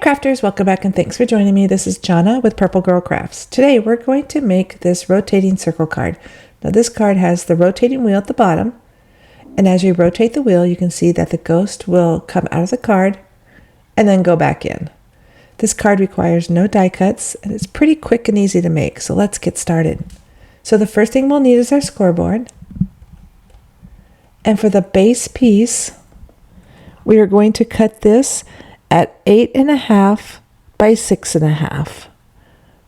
crafters, welcome back and thanks for joining me. This is Jana with Purple Girl Crafts. Today we're going to make this rotating circle card. Now this card has the rotating wheel at the bottom, and as you rotate the wheel you can see that the ghost will come out of the card and then go back in. This card requires no die cuts and it's pretty quick and easy to make, so let's get started. So the first thing we'll need is our scoreboard, and for the base piece we are going to cut this at 8.5 by 6.5.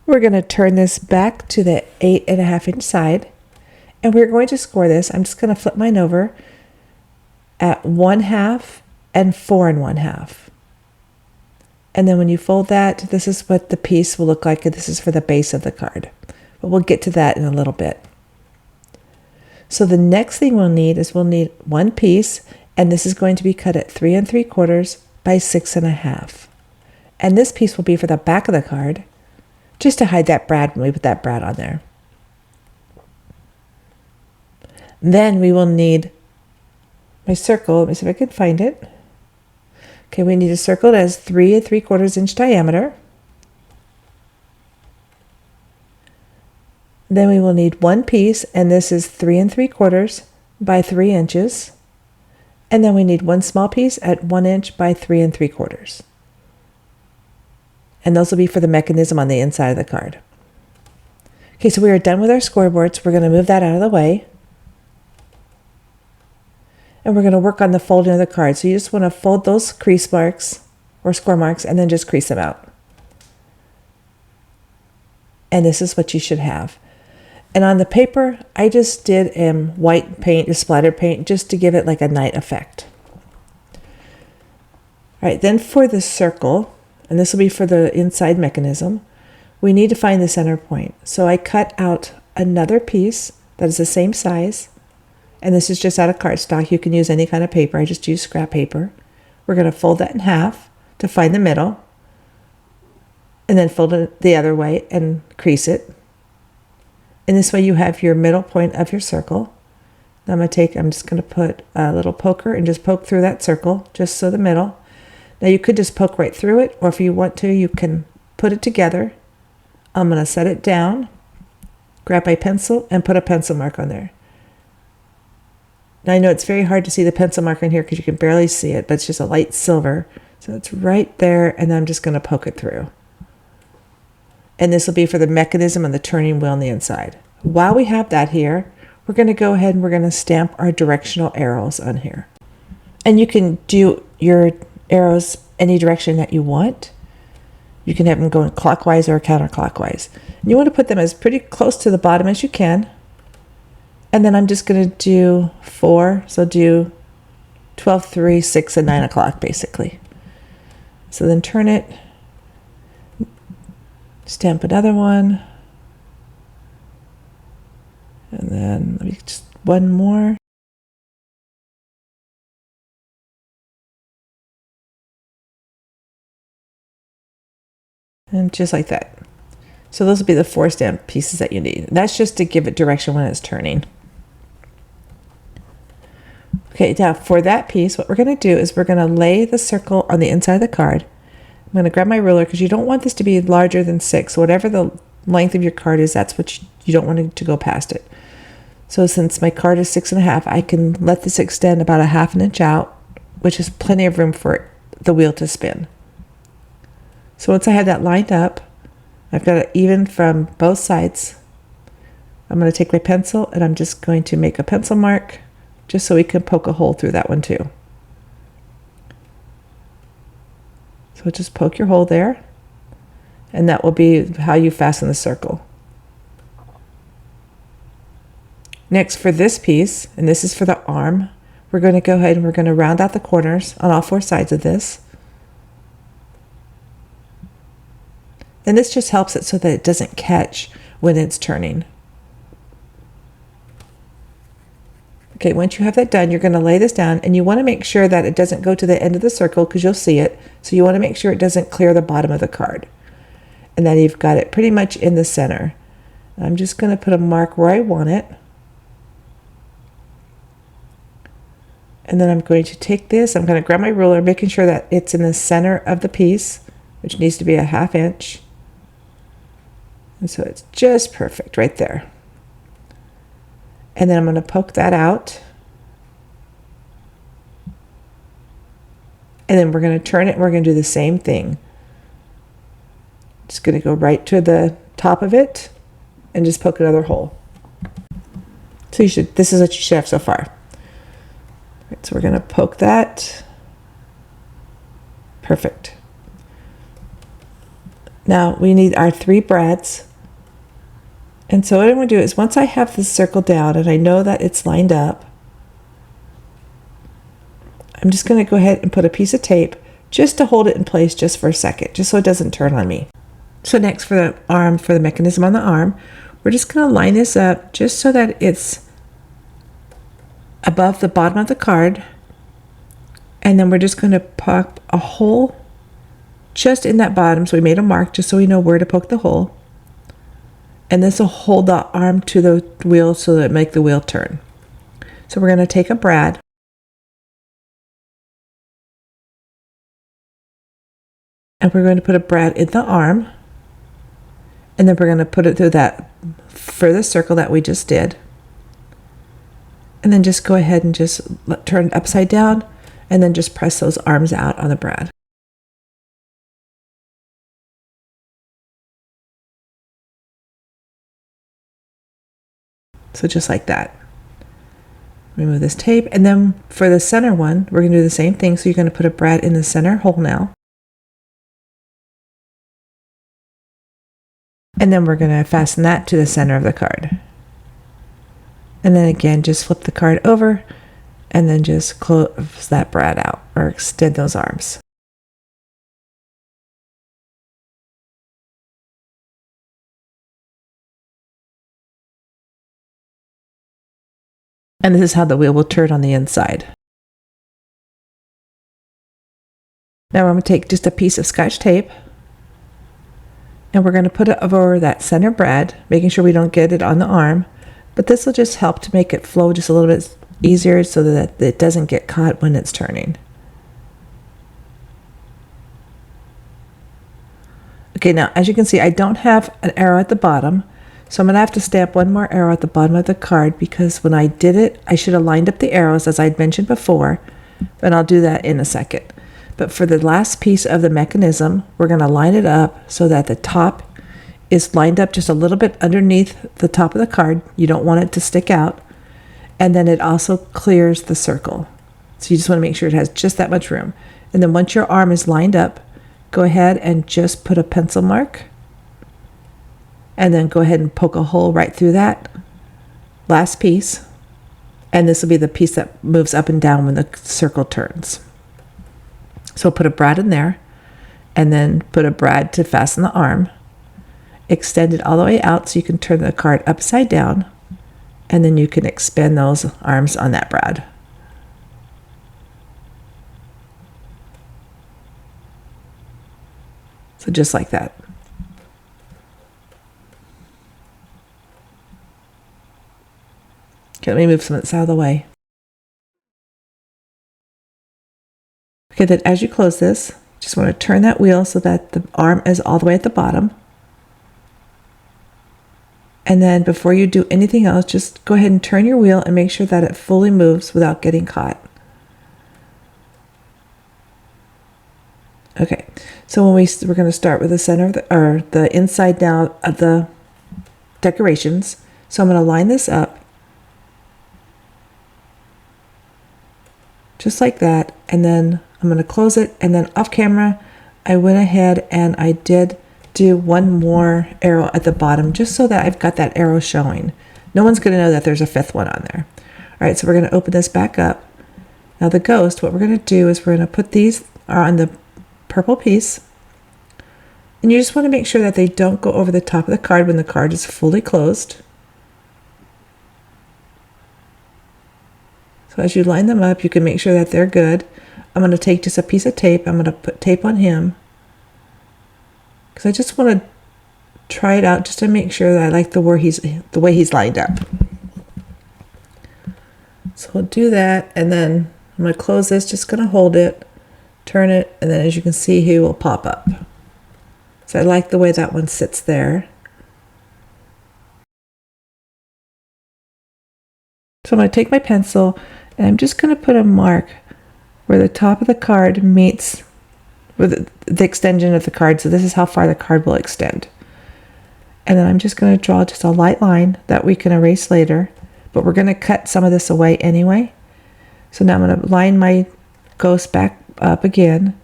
We're going to turn this back to the 8.5 inch side, and we're going to score this. I'm just going to flip mine over at 1/2 and 4 1/2. And then when you fold that, this is what the piece will look like, and this is for the base of the card. But we'll get to that in a little bit. So the next thing we'll need is one piece, and this is going to be cut at 3 3/4 by 6.5. And this piece will be for the back of the card, just to hide that brad when we put that brad on there. Then we will need my circle. Let me see if I can find it. Okay, we need a circle that has 3 3/4 inch diameter. Then we will need one piece, and this is 3 3/4 by 3 inches. And then we need one small piece at 1 inch by 3 3/4. And those will be for the mechanism on the inside of the card. Okay, so we are done with our scoreboards. We're going to move that out of the way. And we're going to work on the folding of the card. So you just want to fold those crease marks or score marks and then just crease them out. And this is what you should have. And on the paper, I just did white paint, just splattered paint, just to give it like a night effect. All right, then for the circle, and this will be for the inside mechanism, we need to find the center point. So I cut out another piece that is the same size, and this is just out of cardstock. You can use any kind of paper. I just use scrap paper. We're going to fold that in half to find the middle, and then fold it the other way and crease it. And this way you have your middle point of your circle. Now I'm just going to put a little poker and just poke through that circle, just so the middle. Now you could just poke right through it, or if you want to, you can put it together. I'm going to set it down, grab my pencil, and put a pencil mark on there. Now I know it's very hard to see the pencil mark in here because you can barely see it, but it's just a light silver. So it's right there, and then I'm just going to poke it through. And this will be for the mechanism and the turning wheel on the inside. While we have that here, we're going to go ahead and we're going to stamp our directional arrows on here. And you can do your arrows any direction that you want. You can have them going clockwise or counterclockwise. And you want to put them as pretty close to the bottom as you can. And then I'm just going to do 4, so do 12, 3, 6, and 9 o'clock basically. So then turn it. Stamp another one, and then let me just one more. And just like that. So those will be the 4 stamp pieces that you need. And that's just to give it direction when it's turning. Okay, now for that piece, what we're going to do is we're going to lay the circle on the inside of the card. I'm going to grab my ruler because you don't want this to be larger than 6. So whatever the length of your card is, that's what you don't want it to go past it. So since my card is 6.5, I can let this extend about 1/2 inch out, which is plenty of room for the wheel to spin. So once I have that lined up, I've got it even from both sides. I'm going to take my pencil and I'm just going to make a pencil mark just so we can poke a hole through that one too. So just poke your hole there, and that will be how you fasten the circle. Next, for this piece, and this is for the arm, we're going to go ahead and we're going to round out the corners on all 4 sides of this. And this just helps it so that it doesn't catch when it's turning. Okay, once you have that done, you're going to lay this down, and you want to make sure that it doesn't go to the end of the circle because you'll see it. So you want to make sure it doesn't clear the bottom of the card, and then you've got it pretty much in the center. I'm just going to put a mark where I want it. And then I'm going to take this, I'm going to grab my ruler, making sure that it's in the center of the piece. which needs to be a 1/2 inch. And so it's just perfect right there. And then I'm going to poke that out. And then we're going to turn it and we're going to do the same thing. Just going to go right to the top of it and just poke another hole. So this is what you should have so far. Right, so we're going to poke that. Perfect. Now we need our 3 brads. And so what I'm going to do is once I have this circle down and I know that it's lined up, I'm just going to go ahead and put a piece of tape just to hold it in place just for a second, just so it doesn't turn on me. So next for the arm, for the mechanism on the arm, we're just going to line this up just so that it's above the bottom of the card. And then we're just going to poke a hole just in that bottom. So we made a mark just so we know where to poke the hole. And this will hold the arm to the wheel so that it make the wheel turn. So we're going to take a brad. And we're going to put a brad in the arm. And then we're going to put it through that further circle that we just did. And then just go ahead and just turn it upside down. And then just press those arms out on the brad. So just like that. Remove this tape. And then for the center one, we're going to do the same thing. So you're going to put a brad in the center hole now. And then we're going to fasten that to the center of the card. And then again, just flip the card over and then just close that brad out or extend those arms. And this is how the wheel will turn on the inside. Now I'm going to take just a piece of Scotch tape and we're going to put it over that center brad, making sure we don't get it on the arm. But this will just help to make it flow just a little bit easier so that it doesn't get caught when it's turning. Okay, now as you can see, I don't have an arrow at the bottom. So I'm going to have to stamp one more arrow at the bottom of the card because when I did it, I should have lined up the arrows as I'd mentioned before, but I'll do that in a second. But for the last piece of the mechanism, we're going to line it up so that the top is lined up just a little bit underneath the top of the card. You don't want it to stick out. And then it also clears the circle. So you just want to make sure it has just that much room. And then once your arm is lined up, go ahead and just put a pencil mark. And then go ahead and poke a hole right through that last piece. And this will be the piece that moves up and down when the circle turns. So put a brad in there and then put a brad to fasten the arm. Extend it all the way out so you can turn the card upside down. And then you can expand those arms on that brad. So just like that. Okay, let me move some of this out of the way. Okay, then as you close this, just want to turn that wheel so that the arm is all the way at the bottom. And then before you do anything else, just go ahead and turn your wheel and make sure that it fully moves without getting caught. Okay, so we're going to start with the center of the inside now of the decorations. So I'm going to line this up just like that, and then I'm going to close it, and then off camera I went ahead and I did do one more arrow at the bottom just so that I've got that arrow showing. No one's going to know that there's a 5th one on there. All right, so we're going to open this back up. Now the ghost, what we're going to do is we're going to put these on the purple piece, and you just want to make sure that they don't go over the top of the card when the card is fully closed. So as you line them up, you can make sure that they're good. I'm going to take just a piece of tape. I'm going to put tape on him because I just want to try it out just to make sure that I like the way he's lined up. So we'll do that, and then I'm going to close this, just going to hold it, turn it, and then as you can see, he will pop up. So I like the way that one sits there. So I'm going to take my pencil and I'm just going to put a mark where the top of the card meets with the extension of the card. So this is how far the card will extend. And then I'm just going to draw just a light line that we can erase later, but we're going to cut some of this away anyway. So now I'm going to line my ghost back up again.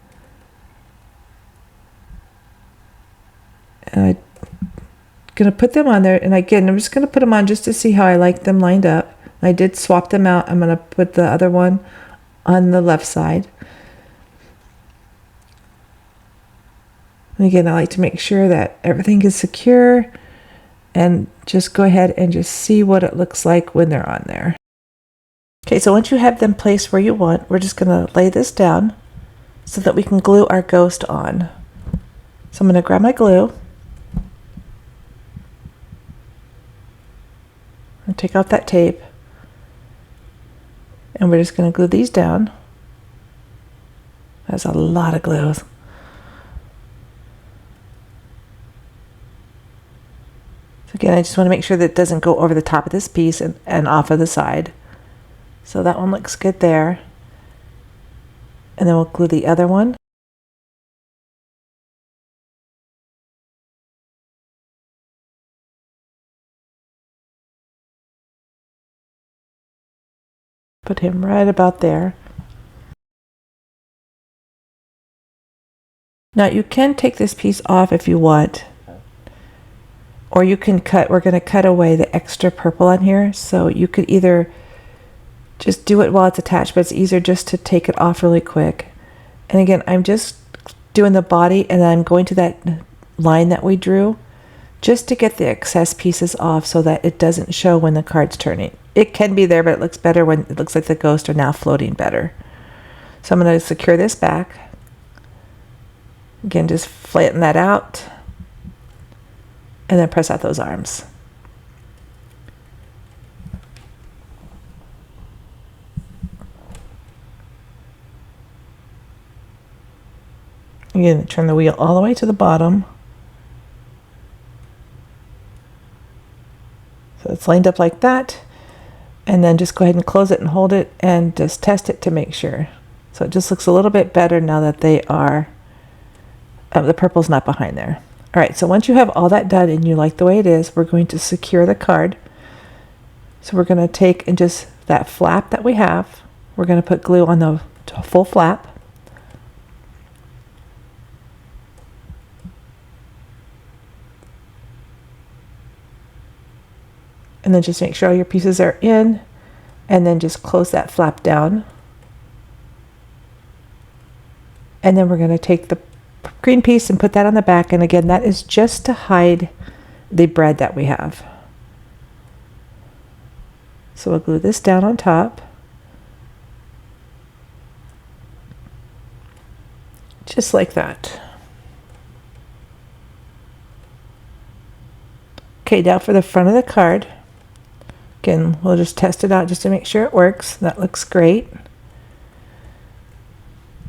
And I'm going to put them on there. And again, I'm just going to put them on just to see how I like them lined up. I did swap them out. I'm going to put the other one on the left side. And again, I like to make sure that everything is secure and just go ahead and just see what it looks like when they're on there. Okay, so once you have them placed where you want, we're just going to lay this down so that we can glue our ghost on. So I'm going to grab my glue and take off that tape. And we're just going to glue these down. That's a lot of glue. So again, I just want to make sure that it doesn't go over the top of this piece and off of the side. So that one looks good there. And then we'll glue the other one. Put him right about there. Now you can take this piece off if you want, or you can cut, we're going to cut away the extra purple on here. So you could either just do it while it's attached, but it's easier just to take it off really quick. And again, I'm just doing the body and I'm going to that line that we drew just to get the excess pieces off so that it doesn't show when the card's turning. It can be there, but it looks better when it looks like the ghosts are now floating better. So I'm going to secure this back. Again, just flatten that out and then press out those arms. Again, turn the wheel all the way to the bottom. So it's lined up like that. And then just go ahead and close it and hold it and just test it to make sure. So it just looks a little bit better now that they are, the purple's not behind there. All right, so once you have all that done and you like the way it is, we're going to secure the card. So we're going to take and just that flap that we have, we're going to put glue on the full flap. And then just make sure all your pieces are in, and then just close that flap down. And then we're going to take the green piece and put that on the back. And again, that is just to hide the bread that we have. So we'll glue this down on top. Just like that. Okay, now for the front of the card. Again, we'll just test it out just to make sure it works. That looks great.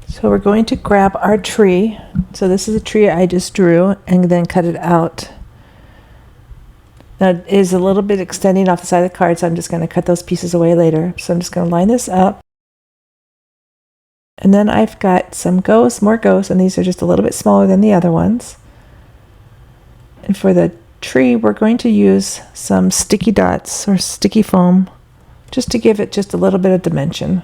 So we're going to grab our tree. So this is a tree I just drew and then cut it out. Now it is a little bit extending off the side of the card, so I'm just going to cut those pieces away later. So I'm just going to line this up. And then I've got some ghosts, more ghosts, and these are just a little bit smaller than the other ones. And for the tree, we're going to use some sticky dots or sticky foam just to give it just a little bit of dimension.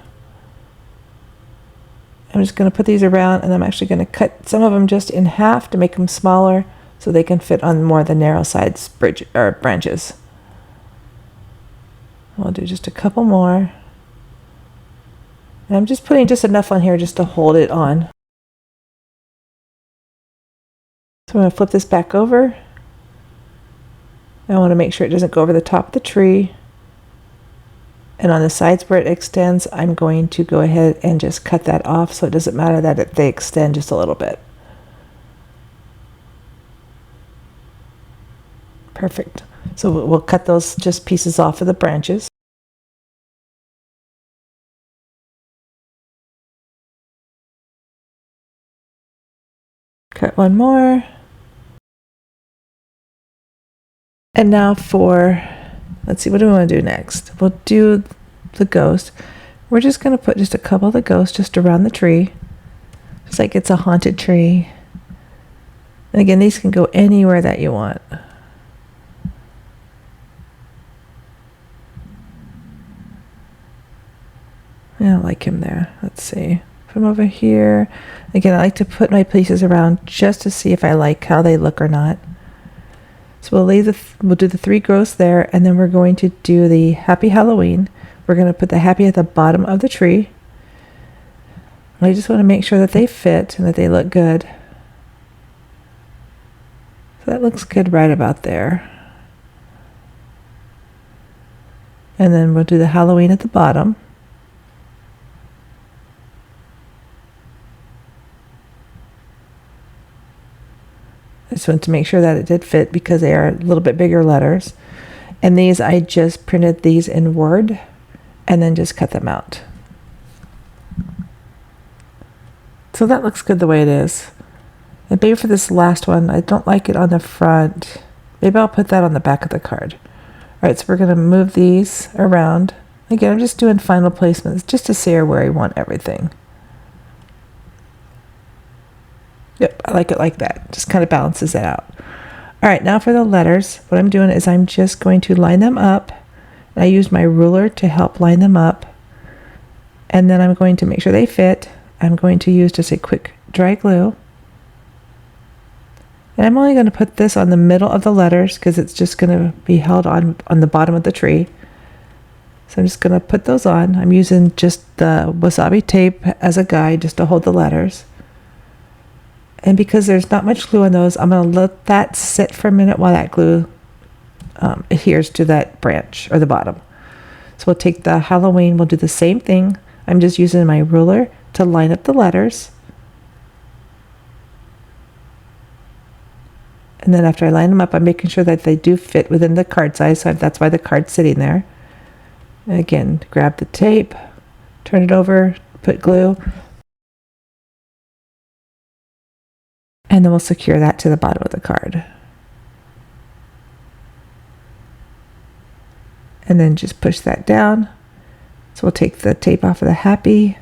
I'm just going to put these around, and I'm actually going to cut some of them just in half to make them smaller so they can fit on more of the narrow sides branches. We'll do just a couple more. And I'm just putting just enough on here just to hold it on. So I'm going to flip this back over. I want to make sure it doesn't go over the top of the tree. And on the sides where it extends, I'm going to go ahead and just cut that off so it doesn't matter that they extend just a little bit. Perfect. So we'll cut those just pieces off of the branches. Cut one more. And now for, let's see, what do we want to do next? We'll do the ghost. We're just going to put just a couple of the ghosts just around the tree. Just like it's a haunted tree. And again, these can go anywhere that you want. Yeah, I like him there. Let's see. From over here. Again, I like to put my pieces around just to see if I like how they look or not. So we'll do the 3 ghosts there, and then we're going to do the Happy Halloween. We're going to put the happy at the bottom of the tree. I just want to make sure that they fit and that they look good. So that looks good right about there. And then we'll do the Halloween at the bottom. I just want to make sure that it did fit because they are a little bit bigger letters. And these, I just printed these in Word and then just cut them out. So that looks good the way it is. And maybe for this last one, I don't like it on the front. Maybe I'll put that on the back of the card. All right, so we're going to move these around. Again, I'm just doing final placements just to see where I want everything. Yep, I like it like that. Just kind of balances it out. All right, now for the letters, what I'm doing is I'm just going to line them up. I use my ruler to help line them up. And then I'm going to make sure they fit. I'm going to use just a quick dry glue. And I'm only going to put this on the middle of the letters because it's just going to be held on the bottom of the tree. So I'm just going to put those on. I'm using just the wasabi tape as a guide just to hold the letters. And because there's not much glue on those, I'm going to let that sit for a minute while that glue adheres to that branch or the bottom. So we'll take the Halloween, we'll do the same thing. I'm just using my ruler to line up the letters. And then after I line them up, I'm making sure that they do fit within the card size. So that's why the card's sitting there. And again, grab the tape, turn it over, put glue. And then we'll secure that to the bottom of the card. And then just push that down. So we'll take the tape off of the happy.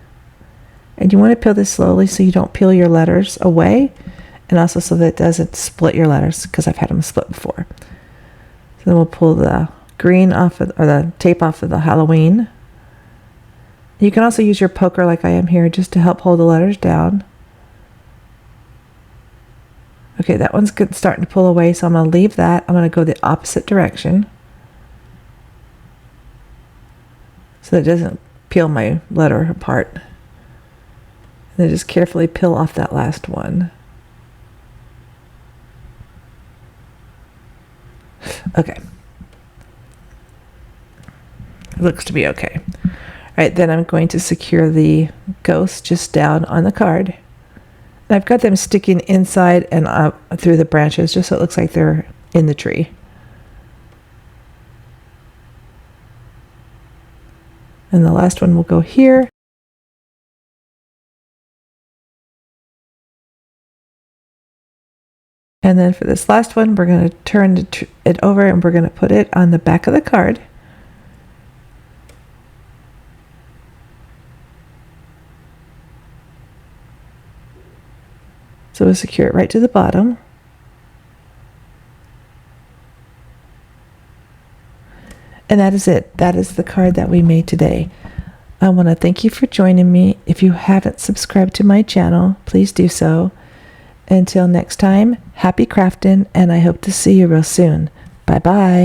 And you want to peel this slowly so you don't peel your letters away. And also so that it doesn't split your letters because I've had them split before. So then we'll pull the green off of, or the tape off of the Halloween. You can also use your poker like I am here just to help hold the letters down. Okay, that one's good, starting to pull away, so I'm going to leave that. I'm going to go the opposite direction so that it doesn't peel my letter apart. And then just carefully peel off that last one. Okay. It looks to be okay. All right, then I'm going to secure the ghost just down on the card. And I've got them sticking inside and up through the branches just so it looks like they're in the tree. And the last one will go here. And then for this last one, we're going to turn it over and we're going to put it on the back of the card. So we'll secure it right to the bottom. And that is it. That is the card that we made today. I want to thank you for joining me. If you haven't subscribed to my channel, please do so. Until next time, happy crafting, and I hope to see you real soon. Bye-bye.